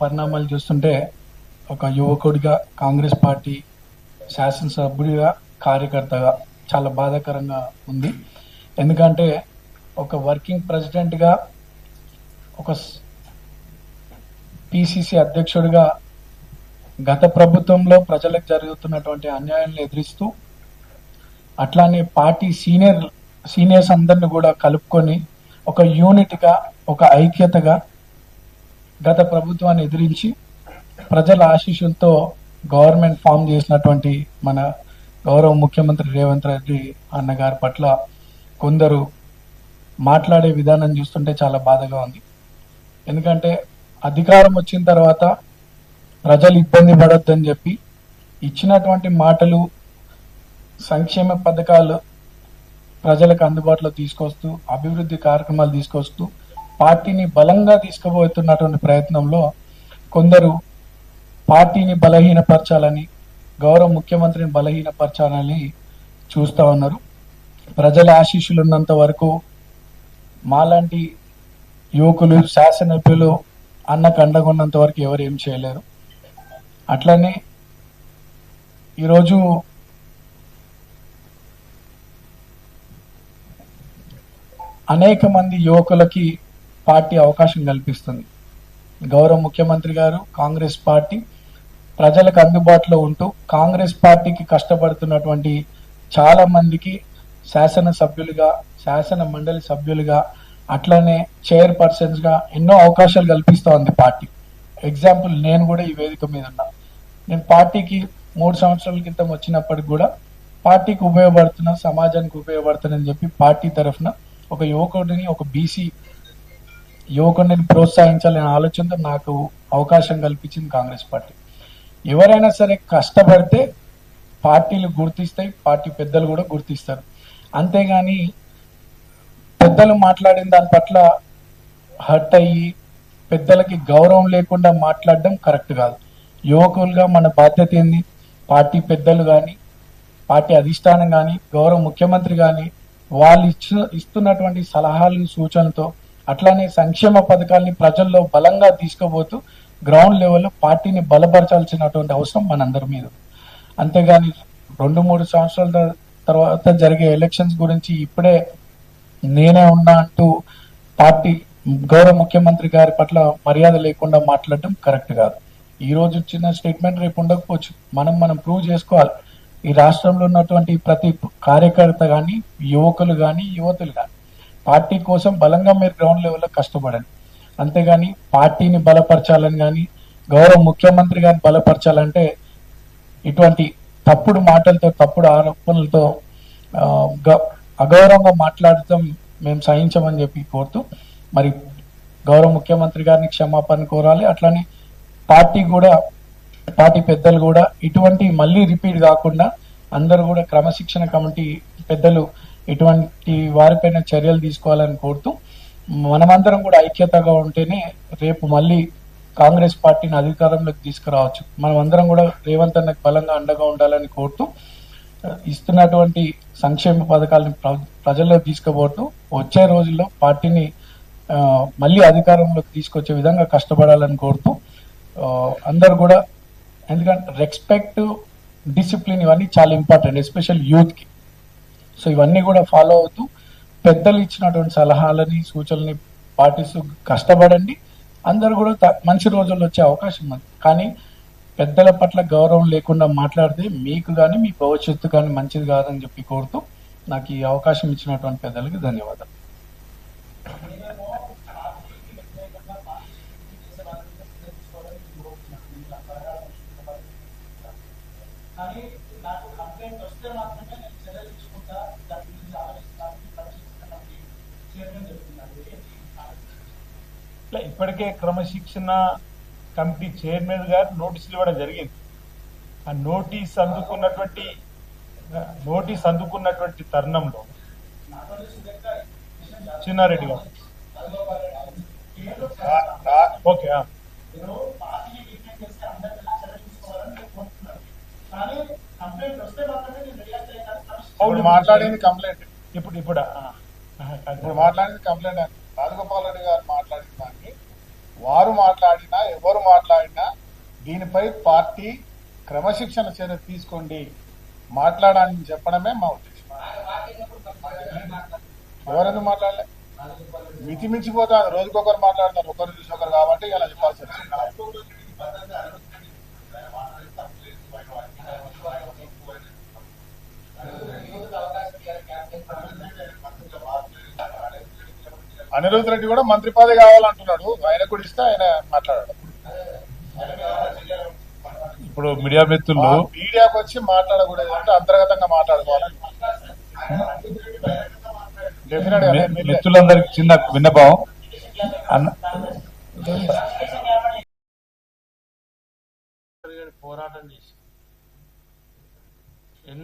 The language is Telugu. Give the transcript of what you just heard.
పరిణామాలు చూస్తుంటే ఒక యువకుడిగా కాంగ్రెస్ పార్టీ శాసనసభ్యుడిగా కార్యకర్తగా చాలా బాధాకరంగా ఉంది. ఎందుకంటే ఒక వర్కింగ్ ప్రెసిడెంట్గా ఒక పిసిసి అధ్యక్షుడిగా గత ప్రభుత్వంలో ప్రజలకు జరుగుతున్నటువంటి అన్యాయాలను ఎదిరిస్తూ అట్లానే పార్టీ సీనియర్స్ అందరిని కూడా కలుపుకొని ఒక యూనిట్గా ఒక ఐక్యతగా గత ప్రభుత్వాన్ని ఎదిరించి ప్రజల ఆశీస్సులతో గవర్నమెంట్ ఫామ్ చేసినటువంటి మన గౌరవ ముఖ్యమంత్రి రేవంత్ రెడ్డి అన్న గారి పట్ల కొందరు మాట్లాడే విధానం చూస్తుంటే చాలా బాధగా ఉంది. ఎందుకంటే అధికారం వచ్చిన తర్వాత ప్రజలు ఇబ్బంది పడొద్దని చెప్పి ఇచ్చినటువంటి మాటలు సంక్షేమ పథకాలు ప్రజలకు అందుబాటులో తీసుకొస్తూ అభివృద్ధి కార్యక్రమాలు తీసుకొస్తూ పార్టీని బలంగా తీసుకుపోతున్నటువంటి ప్రయత్నంలో కొందరు పార్టీని బలహీనపరచాలని గౌరవ ముఖ్యమంత్రిని బలహీనపరచాలని చూస్తూ ఉన్నారు. ప్రజల ఆశీస్సులు ఉన్నంత వరకు మాలాంటి యువకులు శాసనసభ్యులు అన్నకు అండగా ఉన్నంత వరకు ఎవరు ఏం చేయలేరు. అట్లనే ఈరోజు అనేక మంది యువకులకి పార్టీ అవకాశం కల్పిస్తుంది. గౌరవ ముఖ్యమంత్రి గారు కాంగ్రెస్ పార్టీ ప్రజలకు అందుబాటులో ఉంటూ కాంగ్రెస్ పార్టీకి కష్టపడుతున్నటువంటి చాలా మందికి శాసనసభ్యులుగా శాసన మండలి సభ్యులుగా అట్లనే చైర్పర్సన్స్ గా ఎన్నో అవకాశాలు కల్పిస్తోంది పార్టీ. ఎగ్జాంపుల్ నేను కూడా ఈ వేదిక మీద ఉన్నా. నేను పార్టీకి 3 సంవత్సరాల క్రితం వచ్చినప్పటికి కూడా పార్టీకి ఉపయోగపడుతున్నా, సమాజానికి ఉపయోగపడుతుందని చెప్పి పార్టీ తరఫున ఒక యువకుడిని, ఒక బీసీ యువకుడిని ప్రోత్సహించాలనే ఆలోచనతో నాకు అవకాశం కల్పించింది కాంగ్రెస్ పార్టీ. ఎవరైనా సరే కష్టపడితే పార్టీలు గుర్తిస్తాయి, పార్టీ పెద్దలు కూడా గుర్తిస్తారు. అంతేగాని పెద్దలు మాట్లాడిన దాని పట్ల హర్ట్ అయ్యి పెద్దలకి గౌరవం లేకుండా మాట్లాడడం కరెక్ట్ కాదు. యువకులుగా మన బాధ్యత ఏంది? పార్టీ పెద్దలు కానీ, పార్టీ అధిష్టానం కానీ, గౌరవ ముఖ్యమంత్రి కానీ వాళ్ళు ఇస్తున్నటువంటి సలహాలు సూచనలతో అట్లానే సంక్షేమ పథకాలని ప్రజల్లో బలంగా తీసుకుపోతూ గ్రౌండ్ లెవెల్లో పార్టీని బలపరచాల్సినటువంటి అవసరం మనందరి మీద. అంతేగాని 2-3 సంవత్సరాల తర్వాత జరిగే ఎలక్షన్స్ గురించి ఇప్పుడే నేనే ఉన్నా అంటూ పార్టీ గౌరవ ముఖ్యమంత్రి గారి పట్ల మర్యాద లేకుండా మాట్లాడడం కరెక్ట్ కాదు. ఈ రోజు ఇచ్చిన స్టేట్మెంట్ రేపు ఉండకపోవచ్చు. మనం ప్రూవ్ చేసుకోవాలి. ఈ రాష్ట్రంలో ఉన్నటువంటి ప్రతి కార్యకర్త కానీ, యువకులు కానీ, యువతులు కానీ పార్టీ కోసం బలంగా మీరు గ్రౌండ్ లెవెల్లో కష్టపడండి. అంతేగాని పార్టీని బలపరచాలని కానీ, గౌరవ ముఖ్యమంత్రి గారిని బలపరచాలంటే ఇటువంటి తప్పుడు మాటలతో, తప్పుడు ఆరోపణలతో అగౌరవంగా మాట్లాడటం మేము సహించమని చెప్పి కోరుతూ మరి గౌరవ ముఖ్యమంత్రి గారిని క్షమాపణ కోరాలి. అట్లానే పార్టీ పెద్దలు కూడా ఇటువంటి మళ్ళీ రిపీట్ కాకుండా అందరూ కూడా క్రమశిక్షణ కమిటీ పెద్దలు ఇటువంటి వారిపైన చర్యలు తీసుకోవాలని కోరుతూ మనమందరం కూడా ఐక్యతగా ఉంటేనే రేపు మళ్ళీ కాంగ్రెస్ పార్టీని అధికారంలోకి తీసుకురావచ్చు. మనమందరం కూడా రేవంత్ అన్నకు బలంగా అండగా ఉండాలని కోరుతూ ఇస్తున్నటువంటి సంక్షేమ పథకాలను ప్రజల్లో తీసుకుపోతూ వచ్చే రోజుల్లో పార్టీని మళ్ళీ అధికారంలోకి తీసుకొచ్చే విధంగా కష్టపడాలని కోరుతూ అందరు కూడా, ఎందుకంటే రెస్పెక్ట్, డిసిప్లిన్ ఇవన్నీ చాలా ఇంపార్టెంట్, ఎస్పెషల్ యూత్కి. సో ఇవన్నీ కూడా ఫాలో అవుతూ పెద్దలు ఇచ్చినటువంటి సలహాలని సూచనలని పాటిస్తూ కష్టపడండి. అందరూ కూడా మంచి రోజుల్లో వచ్చే అవకాశం ఉంది. కానీ పెద్దల పట్ల గౌరవం లేకుండా మాట్లాడితే మీకు కానీ మీ భవిష్యత్తు కానీ మంచిది కాదని చెప్పి కోరుతూ నాకు ఈ అవకాశం ఇచ్చినటువంటి పెద్దలకి ధన్యవాదాలు. ఇప్పటికే క్రమశిక్షణ కమిటీ చైర్మన్ గారు నోటీసులు ఇవ్వడం జరిగింది. ఆ నోటీస్ అందుకున్నటువంటి తరుణంలో చిన్నారెడ్డి గారు ఓకే మాట్లాడింది కంప్లైంట్ ఇప్పుడు మాట్లాడింది కంప్లైంట్ రాజగోపాల్ రెడ్డి గారు మాట్లాడిన దాన్ని వారు మాట్లాడినా ఎవరు మాట్లాడినా దీనిపై పార్టీ క్రమశిక్షణ చర్య తీసుకోండి మాట్లాడని చెప్పడమే మా ఉద్దేశం. ఎవరెందుకు మాట్లాడలే? మితిమించిపోతాను, రోజుకొకరు మాట్లాడతారు, ఒకరు చూసి ఒకరు కాబట్టి ఇలా చెప్పాల్సి వచ్చింది. అనిరుద్ రెడ్డి కూడా మంత్రి పదవి కావాలంటున్నాడు, ఆయన కూడా ఇస్తే ఆయన మాట్లాడాడు. ఇప్పుడు మీడియా మిత్రులు మీడియాకు వచ్చి మాట్లాడకూడదు అంటే అంతర్గతంగా మాట్లాడుకోవాలి. డెఫినెట్ గా మిత్రులందరికి చిన్న విన్నపం.